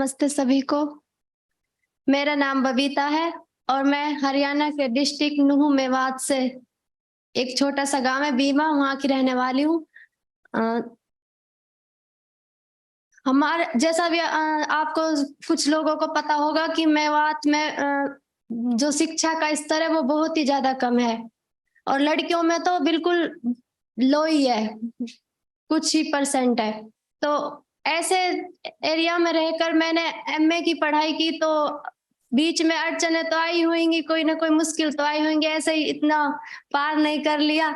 नमस्ते सभी को। मेरा नाम बबीता है और मैं हरियाणा के डिस्ट्रिक्ट नूंह मेवात से एक छोटा सा गांव है बीमा, वहां की रहने वाली हूँ। हमारे जैसा भी आपको कुछ लोगों को पता होगा कि मेवात में जो शिक्षा का स्तर है वो बहुत ही ज्यादा कम है और लड़कियों में तो बिल्कुल लो ही है, कुछ ही परसेंट है। तो ऐसे एरिया में रहकर मैंने एमए की पढ़ाई की, तो बीच में अड़चने तो आई होंगी, कोई ना कोई मुश्किल तो आई होंगी, ऐसे ही इतना पार नहीं कर लिया।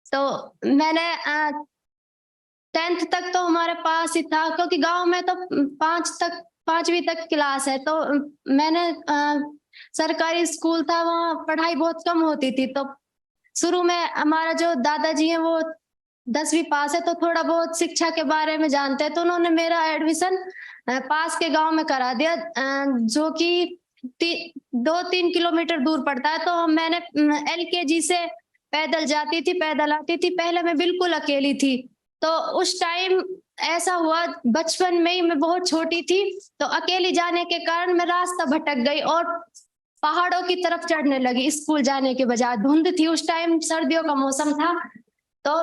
तो मैंने 10th तक तो हमारे पास ही था, क्योंकि गांव में तो 5वीं तक क्लास है। तो मैंने सरकारी स्कूल था, वहाँ पढ़ाई बहुत कम होती थी। तो शुरू में हमारा जो दादाजी है वो 10वीं पास है, तो थोड़ा बहुत शिक्षा के बारे में जानते हैं, तो उन्होंने मेरा एडमिशन पास के गांव में करा दिया, जो कि 2-3 किलोमीटर दूर पड़ता है। तो मैंने LKG से पैदल जाती थी, पैदल आती थी। पहले मैं बिल्कुल अकेली थी। तो उस टाइम ऐसा हुआ, बचपन में ही मैं बहुत छोटी थी, तो अकेली जाने के कारण मैं रास्ता भटक गई और पहाड़ों की तरफ चढ़ने लगी स्कूल जाने के बजाय। धुंध थी उस टाइम, सर्दियों का मौसम था। तो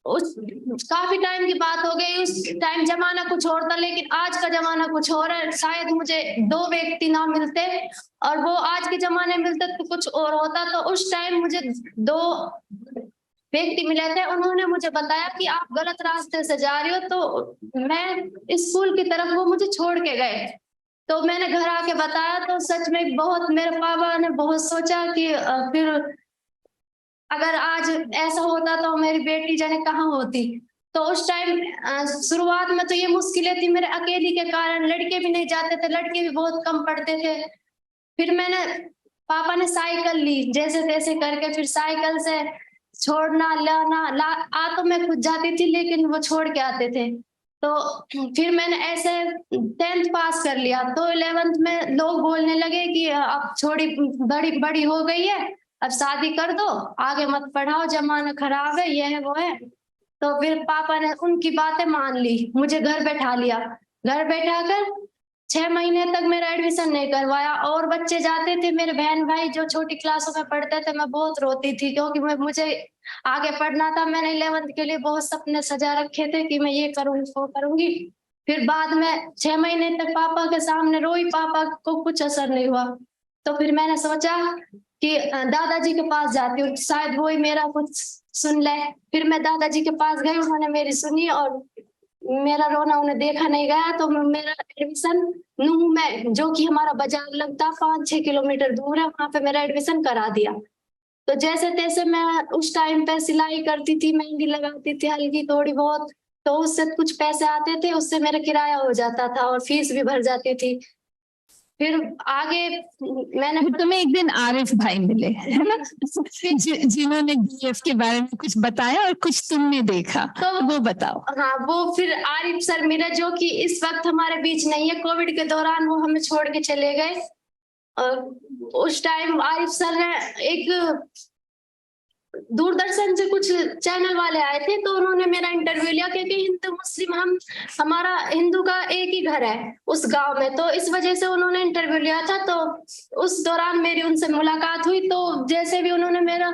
उस काफी टाइम की बात हो गई। उस टाइम जमाना कुछ और था, लेकिन आज का जमाना कुछ और है। शायद मुझे 2 व्यक्ति ना मिलते और वो आज के जमाने में मिलते तो कुछ और होता। तो उस टाइम मुझे 2 व्यक्ति मिले थे, उन्होंने मुझे बताया कि आप गलत रास्ते से जा रही हो। तो मैं स्कूल की तरफ, वो मुझे छोड़ के गए। तो मैंने घर आके बताया, तो सच में बहुत, मेरे पापा ने बहुत सोचा कि फिर अगर आज ऐसा होता तो मेरी बेटी जाने कहाँ होती। तो उस टाइम शुरुआत में तो ये मुश्किलें थी मेरे अकेली के कारण। लड़के भी नहीं जाते थे, लड़के भी बहुत कम पढ़ते थे। फिर मैंने, पापा ने साइकिल ली जैसे तैसे करके, फिर साइकिल से छोड़ना लाना आ तो मैं खुद जाती थी, लेकिन वो छोड़ के आते थे। तो फिर मैंने ऐसे 10th पास कर लिया। तो 11th में लोग बोलने लगे कि अब छोड़ी, बड़ी बड़ी हो गई है, अब शादी कर दो, आगे मत पढ़ाओ, जमाना खराब है, ये है वो है। तो फिर पापा ने उनकी बातें मान ली, मुझे घर बैठा लिया। घर बैठा कर 6 महीने तक मेरा एडमिशन नहीं करवाया। और बच्चे जाते थे, मेरे बहन भाई जो छोटी क्लासों में पढ़ते थे, मैं बहुत रोती थी, क्योंकि मुझे आगे पढ़ना था। मैंने 11th के लिए बहुत सपने सजा रखे थे कि मैं ये करूंगी वो करूंगी। फिर बाद में 6 महीने तक पापा के सामने रोई, पापा को कुछ असर नहीं हुआ। तो फिर मैंने सोचा कि दादाजी के पास जाती हूँ, शायद वो ही मेरा कुछ सुन ले। फिर मैं दादाजी के पास गई, उन्होंने मेरी सुनी और मेरा रोना उन्हें देखा नहीं गया। तो मेरा एडमिशन नूंह में, जो कि हमारा बाजार लगता 5-6 किलोमीटर दूर है, वहां पे मेरा एडमिशन करा दिया। तो जैसे तैसे मैं उस टाइम पे सिलाई करती थी, मेहंदी लगाती थी हल्की थोड़ी बहुत, तो उससे कुछ पैसे आते थे, उससे मेरा किराया हो जाता था और फीस भी भर जाती थी। फिर आगे मैंने, फिर तुम्हें एक दिन आरिफ भाई मिले, है ना, जिन्होंने DF के बारे में कुछ बताया और कुछ तुमने देखा, तो वो बताओ। हाँ, वो फिर आरिफ सर मिले, जो कि इस वक्त हमारे बीच नहीं है। कोविड के दौरान वो हमें छोड़ के चले गए। और उस टाइम आरिफ सर ने एक दूरदर्शन से कुछ चैनल वाले आए थे, तो उन्होंने मेरा इंटरव्यू लिया, क्योंकि हिंदू मुस्लिम हमारा हिंदू का एक ही घर है उस गांव में, तो इस वजह से उन्होंने इंटरव्यू लिया था। तो उस दौरान मेरी उनसे मुलाकात हुई। तो जैसे भी उन्होंने मेरा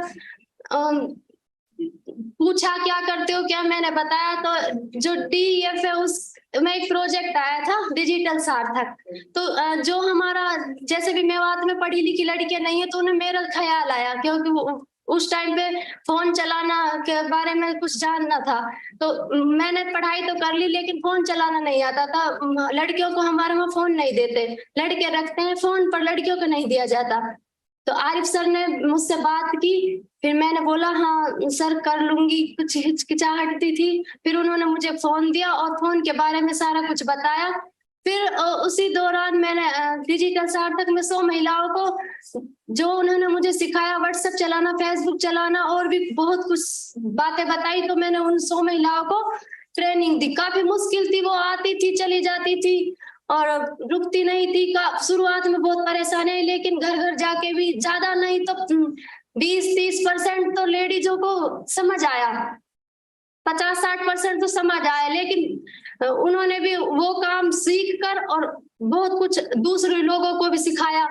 पूछा क्या करते हो क्या, मैंने बताया। तो जो DEF है उस में एक प्रोजेक्ट आया था, डिजिटल सार्थक। तो जो हमारा, जैसे भी मेवात में पढ़ी लिखी लड़कियां नहीं है, तो उन्हें मेरा ख्याल आया, क्योंकि उस टाइम पे फोन चलाना के बारे में कुछ जानना था। तो मैंने पढ़ाई तो कर ली, लेकिन फोन चलाना नहीं आता था। लड़कियों को हमारे वहाँ फोन नहीं देते, लड़के रखते हैं फोन, पर लड़कियों को नहीं दिया जाता। तो आरिफ सर ने मुझसे बात की। फिर मैंने बोला हाँ सर कर लूंगी, कुछ हिचकिचाहट थी। फिर उन्होंने मुझे फोन दिया और फोन के बारे में सारा कुछ बताया। फिर उसी दौरान मैंने डिजिटल सार्थक में 100 महिलाओं को, जो उन्होंने मुझे सिखाया, व्हाट्सएप चलाना, फेसबुक चलाना और भी बहुत कुछ बातें बताई। तो मैंने उन 100 महिलाओं को ट्रेनिंग दी। काफी मुश्किल थी, वो आती थी चली जाती थी और रुकती नहीं थी। शुरुआत में बहुत परेशानी, लेकिन घर घर जाके भी ज्यादा नहीं तो 20-30% तो लेडीजों को समझ आया। 50-60% तो समझ आया, लेकिन उन्होंने भी वो काम सीख कर और बहुत कुछ दूसरे लोगों को भी सिखाया।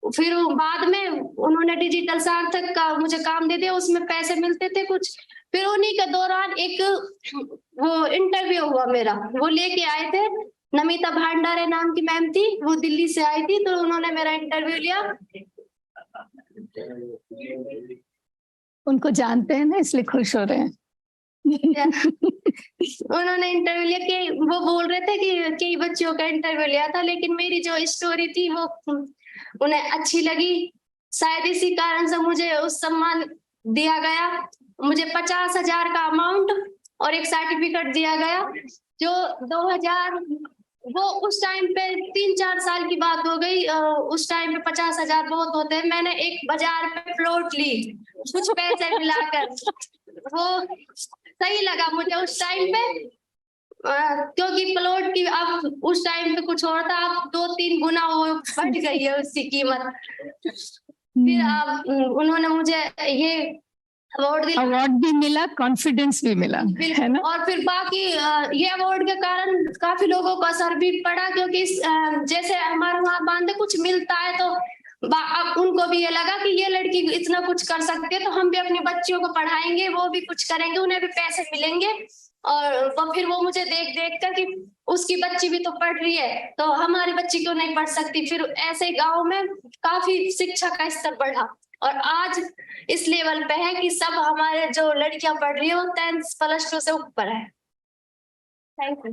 फिर बाद में उन्होंने डिजिटल सार्थक का मुझे काम दे दिया, उसमें पैसे मिलते थे कुछ। फिर उन्हीं के दौरान एक वो इंटरव्यू हुआ मेरा, वो लेके आए थे, नमिता भंडारे नाम की मैम थी, वो दिल्ली से आई थी, तो उन्होंने मेरा इंटरव्यू लिया। उनको जानते हैं ना, इसलिए खुश हो रहे हैं। उन्होंने इंटरव्यू लिया कि वो बोल रहे थे कि कई बच्चियों का इंटरव्यू लिया था, लेकिन मेरी जो स्टोरी थी वो उन्हें अच्छी लगी। शायद इसी कारण से मुझे उस सम्मान दिया गया। मुझे 50,000 का अमाउंट और एक सर्टिफिकेट दिया गया, जो 2000 वो उस टाइम पे 3-4 साल की बात हो गई। उस टाइम पे 50,000 बहुत होते हैं। मैंने एक बाजार में प्लॉट ली कुछ पैसे मिलाकर, वो सही लगा मुझे उस टाइम पे, क्योंकि प्लॉट की अब उस टाइम पे कुछ और था, अब 2-3 गुना वो बढ़ गई है उसकी कीमत। फिर अब उन्होंने मुझे ये अवार्ड भी मिला, कॉन्फिडेंस भी मिला, है ना। और फिर बाकी ये अवार्ड के कारण काफी लोगों को असर भी पड़ा, क्योंकि जैसे हमारे वहां बांधे कुछ मिलता है तो अब उनको भी ये लगा कि ये लड़की इतना कुछ कर सकती है, तो हम भी अपनी बच्चियों को पढ़ाएंगे, वो भी कुछ करेंगे, उन्हें भी पैसे मिलेंगे। और तो फिर वो मुझे देख देख कर कि उसकी बच्ची भी तो पढ़ रही है, तो हमारी बच्ची क्यों नहीं पढ़ सकती। फिर ऐसे गांव में काफी शिक्षा का स्तर बढ़ा और आज इस लेवल पे है कि सब हमारे जो लड़कियां पढ़ रही है वो 10th+2 से ऊपर है। Thank you.